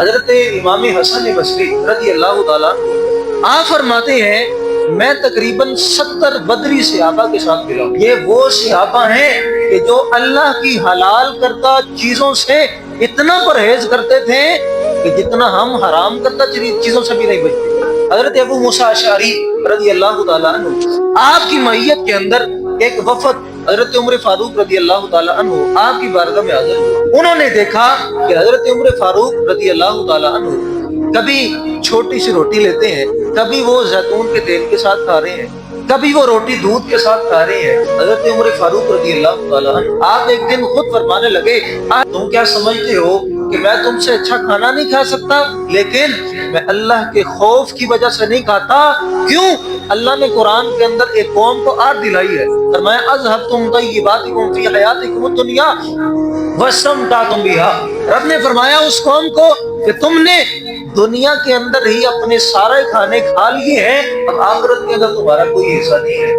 حضرت امام حسن بصری رضی اللہ تعالیٰ آپ فرماتے ہیں میں تقریباً 70 بدری صحابہ کے ساتھ ملا ہوں۔ یہ وہ صحابہ ہیں کہ جو اللہ کی حلال کردہ چیزوں سے اتنا پرہیز کرتے تھے کہ جتنا ہم حرام کردہ چیزوں سے بھی نہیں بچتے۔ حضرت ابو موسیٰ اشعری رضی اللہ تعالیٰ عنہ آپ کی معیت کے اندر ایک وفد حضرت عمر فاروق رضی اللہ تعالیٰ عنہ آپ کی بارگاہ میں حاضر ہوئے۔ انہوں نے دیکھا کہ حضرت عمر فاروق رضی اللہ تعالیٰ عنہ کبھی چھوٹی سی روٹی لیتے ہیں، کبھی وہ زیتون کے تیل کے ساتھ کھا رہے ہیں، کبھی وہ روٹی دودھ کے ساتھ کھا رہے ہیں۔ حضرت عمر فاروق رضی اللہ تعالیٰ عنہ آپ ایک دن خود فرمانے لگے تم کیا سمجھتے ہو کہ میں تم سے اچھا کھانا نہیں کھا سکتا؟ لیکن میں اللہ کے خوف کی وجہ سے نہیں کھاتا۔ کیوں؟ اللہ نے قرآن کے اندر ایک قوم کو آر دلائی ہے، فرمایا اذھبتم طیباتکم فی حیاتکم الدنیا واستمتعتم بہا۔ رب نے فرمایا اس قوم کو کہ تم نے دنیا کے اندر ہی اپنے سارے کھانے کھا لیے ہیں، اب آخرت کے اندر تمہارا کوئی حصہ نہیں ہے۔